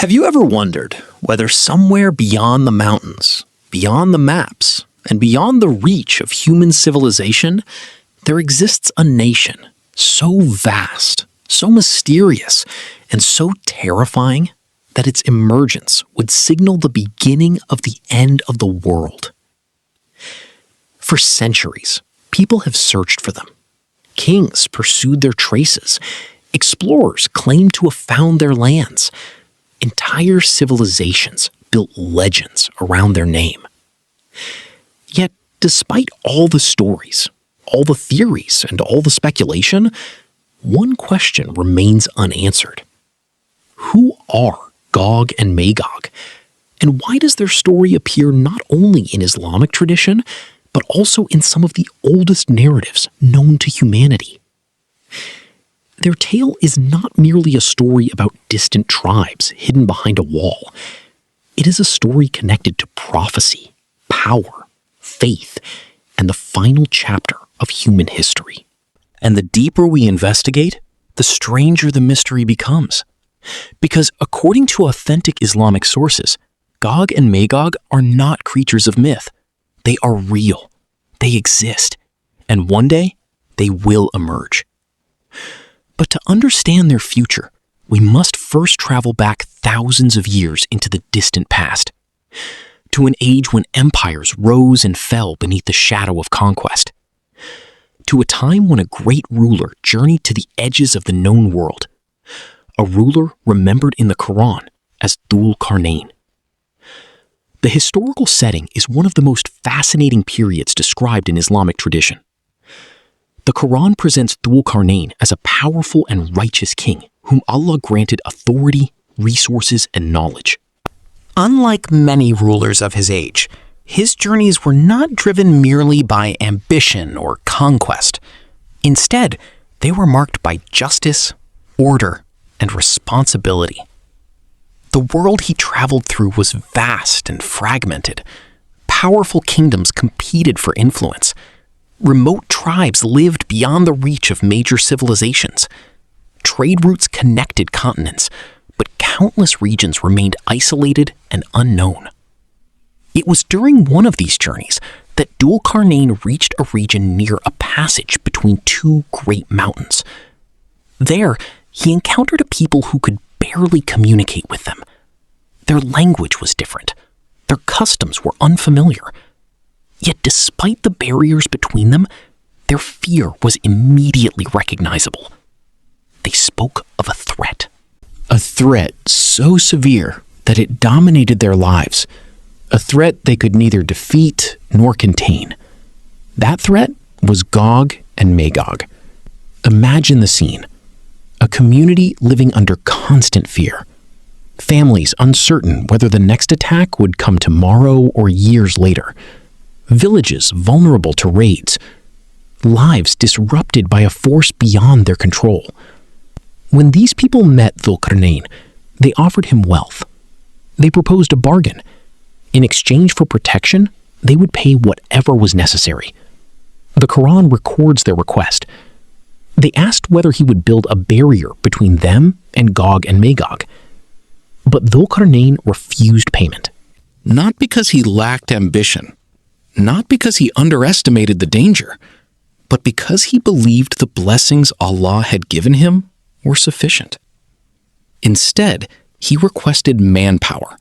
Have you ever wondered whether somewhere beyond the mountains, beyond the maps, and beyond the reach of human civilization, there exists a nation so vast, so mysterious, and so terrifying that its emergence would signal the beginning of the end of the world? For centuries, people have searched for them. Kings pursued their traces. Explorers claimed to have found their lands. Entire civilizations built legends around their name. Yet, despite all the stories, all the theories, and all the speculation, one question remains unanswered. Who are Gog and Magog? And why does their story appear not only in Islamic tradition, but also in some of the oldest narratives known to humanity? Their tale is not merely a story about distant tribes hidden behind a wall. It is a story connected to prophecy, power, faith, and the final chapter of human history. And the deeper we investigate, the stranger the mystery becomes. Because according to authentic Islamic sources, Gog and Magog are not creatures of myth. They are real. They exist. And one day, they will emerge. But to understand their future, we must first travel back thousands of years into the distant past, to an age when empires rose and fell beneath the shadow of conquest, to a time when a great ruler journeyed to the edges of the known world, a ruler remembered in the Qur'an as Dhul-Qarnayn. The historical setting is one of the most fascinating periods described in Islamic tradition. The Qur'an presents Dhul-Qarnayn as a powerful and righteous king whom Allah granted authority, resources, and knowledge. Unlike many rulers of his age, his journeys were not driven merely by ambition or conquest. Instead, they were marked by justice, order, and responsibility. The world he traveled through was vast and fragmented. Powerful kingdoms competed for influence. Remote tribes lived beyond the reach of major civilizations. Trade routes connected continents, but countless regions remained isolated and unknown. It was during one of these journeys that Dhul-Qarnayn reached a region near a passage between two great mountains. There, he encountered a people who could barely communicate with them. Their language was different. Their customs were unfamiliar. Yet despite the barriers between them, their fear was immediately recognizable. They spoke of a threat. A threat so severe that it dominated their lives. A threat they could neither defeat nor contain. That threat was Gog and Magog. Imagine the scene. A community living under constant fear. Families uncertain whether the next attack would come tomorrow or years later. Villages vulnerable to raids. Lives disrupted by a force beyond their control. When these people met Dhul-Qarnayn, they offered him wealth. They proposed a bargain. In exchange for protection, they would pay whatever was necessary. The Quran records their request. They asked whether he would build a barrier between them and Gog and Magog. But Dhul-Qarnayn refused payment. Not because he lacked ambition, not because he underestimated the danger, but because he believed the blessings Allah had given him were sufficient. Instead, he requested manpower.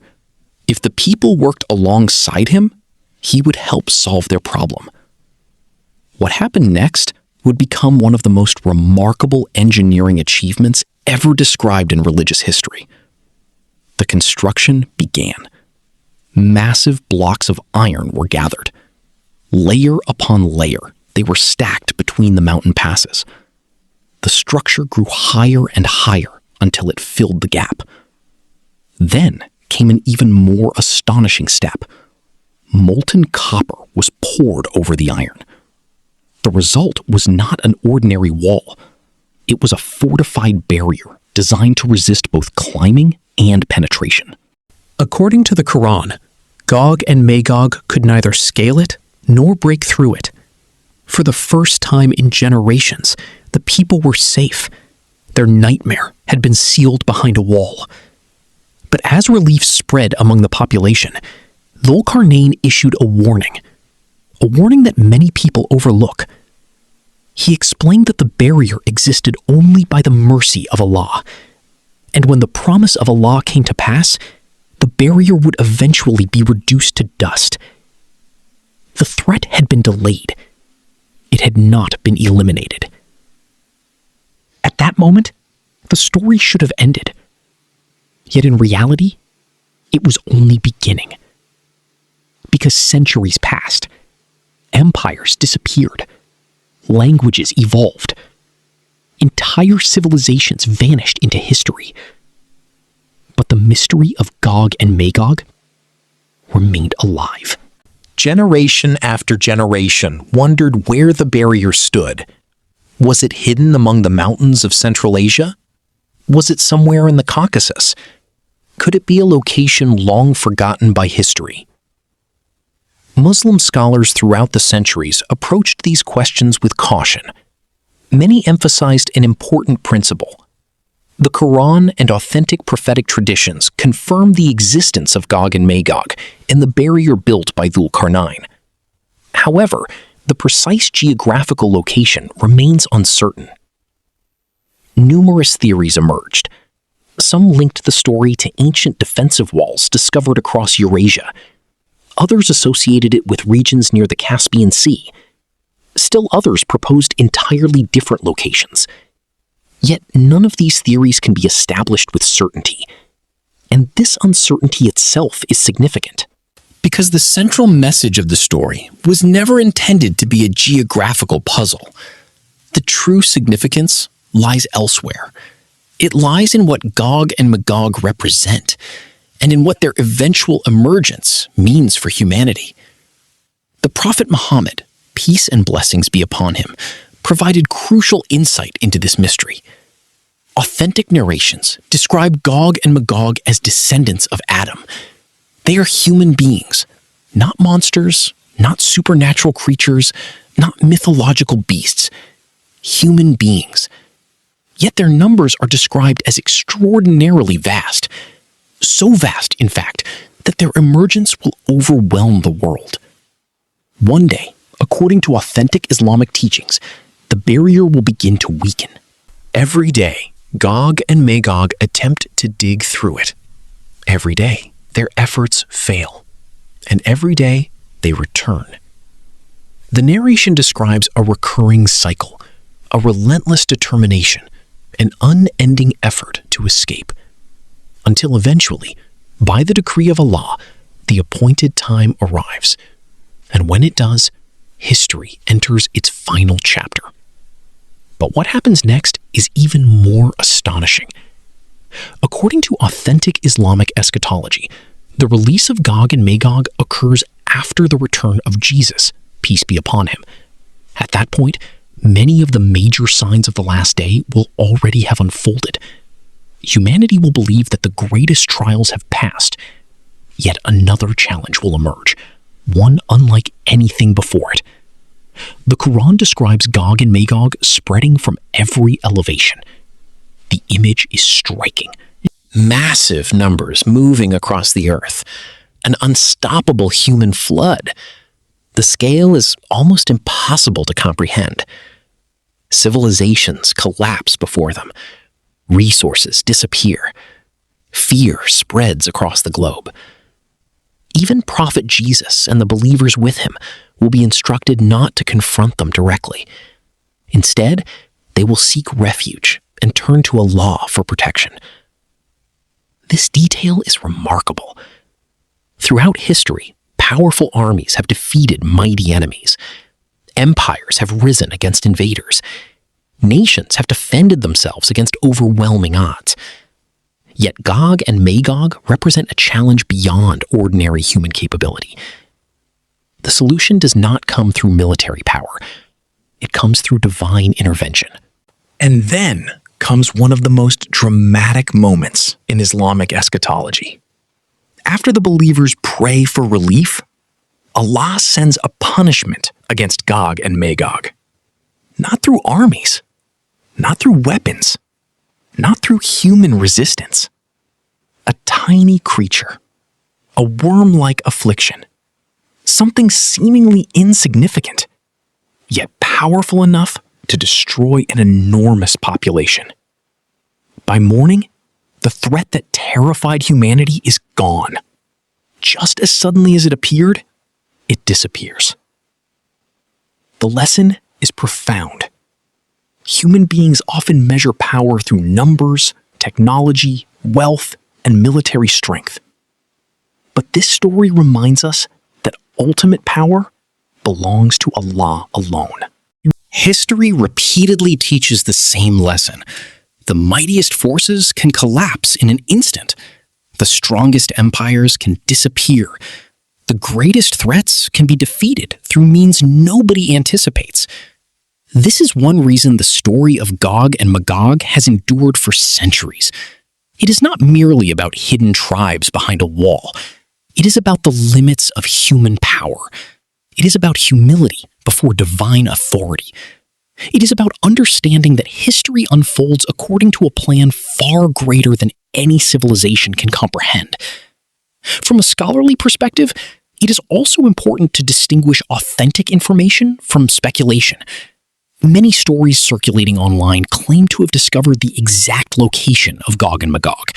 If the people worked alongside him, he would help solve their problem. What happened next would become one of the most remarkable engineering achievements ever described in religious history. The construction began. Massive blocks of iron were gathered. Layer upon layer, they were stacked between the mountain passes. The structure grew higher and higher until it filled the gap. Then came an even more astonishing step. Molten copper was poured over the iron. The result was not an ordinary wall. It was a fortified barrier designed to resist both climbing and penetration. According to the Quran, Gog and Magog could neither scale it nor break through it. For the first time in generations, the people were safe. Their nightmare had been sealed behind a wall. But as relief spread among the population, Dhul-Qarnayn issued a warning that many people overlook. He explained that the barrier existed only by the mercy of Allah, and when the promise of Allah came to pass, the barrier would eventually be reduced to dust. The threat had been delayed. It had not been eliminated. At that moment, the story should have ended. Yet in reality, it was only beginning. Because centuries passed, empires disappeared, languages evolved, entire civilizations vanished into history. But the mystery of Gog and Magog remained alive. Generation after generation wondered where the barrier stood. Was it hidden among the mountains of Central Asia? Was it somewhere in the Caucasus? Could it be a location long forgotten by history? Muslim scholars throughout the centuries approached these questions with caution. Many emphasized an important principle. The Qur'an and authentic prophetic traditions confirm the existence of Gog and Magog and the barrier built by Dhul-Qarnayn. However, the precise geographical location remains uncertain. Numerous theories emerged. Some linked the story to ancient defensive walls discovered across Eurasia. Others associated it with regions near the Caspian Sea. Still others proposed entirely different locations. Yet none of these theories can be established with certainty. And this uncertainty itself is significant. Because the central message of the story was never intended to be a geographical puzzle. The true significance lies elsewhere. It lies in what Gog and Magog represent, and in what their eventual emergence means for humanity. The Prophet Muhammad, peace and blessings be upon him, provided crucial insight into this mystery. Authentic narrations describe Gog and Magog as descendants of Adam. They are human beings, not monsters, not supernatural creatures, not mythological beasts. Human beings. Yet their numbers are described as extraordinarily vast. So vast, in fact, that their emergence will overwhelm the world. One day, according to authentic Islamic teachings, the barrier will begin to weaken. Every day, Gog and Magog attempt to dig through it. Every day, their efforts fail. And every day, they return. The narration describes a recurring cycle, a relentless determination, an unending effort to escape. Until eventually, by the decree of Allah, the appointed time arrives. And when it does, history enters its final chapter. But what happens next is even more astonishing. According to authentic Islamic eschatology, the release of Gog and Magog occurs after the return of Jesus, peace be upon him. At that point, many of the major signs of the last day will already have unfolded. Humanity will believe that the greatest trials have passed, yet another challenge will emerge, one unlike anything before it. The Quran describes Gog and Magog spreading from every elevation. The image is striking. Massive numbers moving across the earth, an unstoppable human flood. The scale is almost impossible to comprehend. Civilizations collapse before them. Resources disappear. Fear spreads across the globe. Even Prophet Jesus and the believers with him will be instructed not to confront them directly. Instead, they will seek refuge and turn to Allah for protection. This detail is remarkable. Throughout history, powerful armies have defeated mighty enemies. Empires have risen against invaders. Nations have defended themselves against overwhelming odds. Yet Gog and Magog represent a challenge beyond ordinary human capability. The solution does not come through military power. It comes through divine intervention. And then comes one of the most dramatic moments in Islamic eschatology. After the believers pray for relief, Allah sends a punishment against Gog and Magog. Not through armies, not through weapons, not through human resistance. A tiny creature, a worm-like affliction, something seemingly insignificant, yet powerful enough to destroy an enormous population. By morning, the threat that terrified humanity is gone. Just as suddenly as it appeared, it disappears. The lesson is profound. Human beings often measure power through numbers, technology, wealth, and military strength. But this story reminds us that ultimate power belongs to Allah alone. History repeatedly teaches the same lesson. The mightiest forces can collapse in an instant. The strongest empires can disappear. The greatest threats can be defeated through means nobody anticipates. This is one reason the story of Gog and Magog has endured for centuries. It is not merely about hidden tribes behind a wall. It is about the limits of human power. It is about humility before divine authority. It is about understanding that history unfolds according to a plan far greater than any civilization can comprehend. From a scholarly perspective, it is also important to distinguish authentic information from speculation. Many stories circulating online claim to have discovered the exact location of Gog and Magog.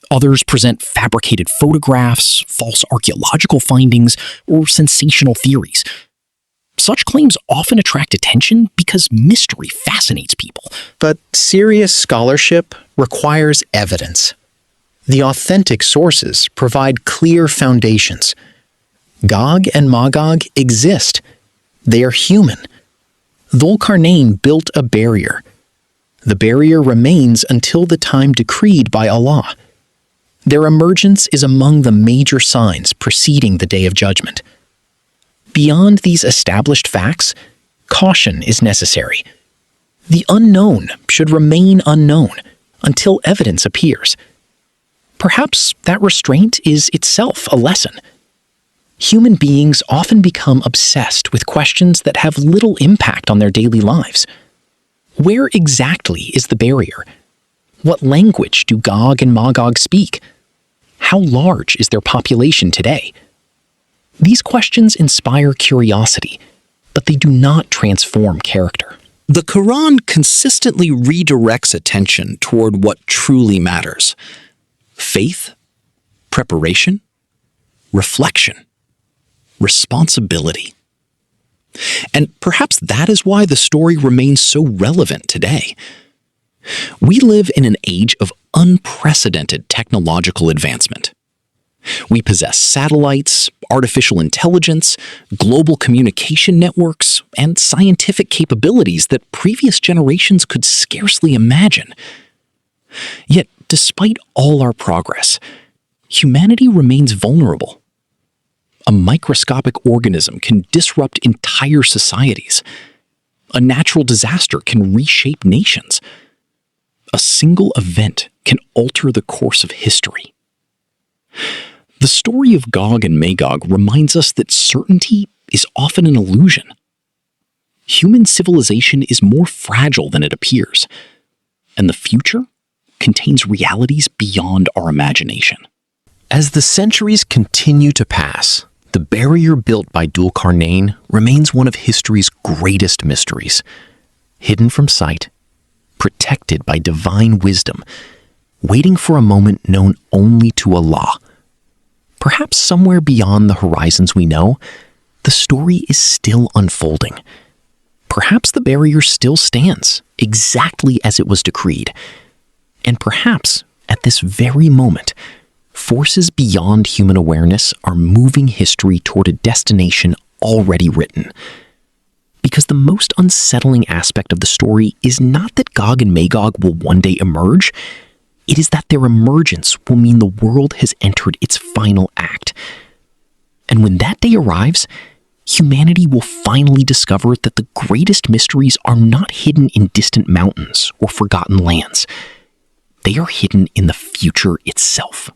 Others present fabricated photographs, false archaeological findings, or sensational theories. Such claims often attract attention because mystery fascinates people. But serious scholarship requires evidence. The authentic sources provide clear foundations. Gog and Magog exist. They are human. Dhul-Qarnayn built a barrier. The barrier remains until the time decreed by Allah. Their emergence is among the major signs preceding the Day of Judgment. Beyond these established facts, caution is necessary. The unknown should remain unknown until evidence appears. Perhaps that restraint is itself a lesson. Human beings often become obsessed with questions that have little impact on their daily lives. Where exactly is the barrier? What language do Gog and Magog speak? How large is their population today? These questions inspire curiosity, but they do not transform character. The Quran consistently redirects attention toward what truly matters: faith, preparation, reflection, responsibility. And perhaps that is why the story remains so relevant today. We live in an age of unprecedented technological advancement. We possess satellites, artificial intelligence, global communication networks, and scientific capabilities that previous generations could scarcely imagine. Yet, despite all our progress, humanity remains vulnerable. A microscopic organism can disrupt entire societies. A natural disaster can reshape nations. A single event can alter the course of history. The story of Gog and Magog reminds us that certainty is often an illusion. Human civilization is more fragile than it appears, and the future contains realities beyond our imagination. As the centuries continue to pass, the barrier built by Dhul-Qarnayn remains one of history's greatest mysteries. Hidden from sight, protected by divine wisdom, waiting for a moment known only to Allah. Perhaps somewhere beyond the horizons we know, the story is still unfolding. Perhaps the barrier still stands, exactly as it was decreed. And perhaps, at this very moment, forces beyond human awareness are moving history toward a destination already written. Because the most unsettling aspect of the story is not that Gog and Magog will one day emerge. It is that their emergence will mean the world has entered its final act. And when that day arrives, humanity will finally discover that the greatest mysteries are not hidden in distant mountains or forgotten lands. They are hidden in the future itself.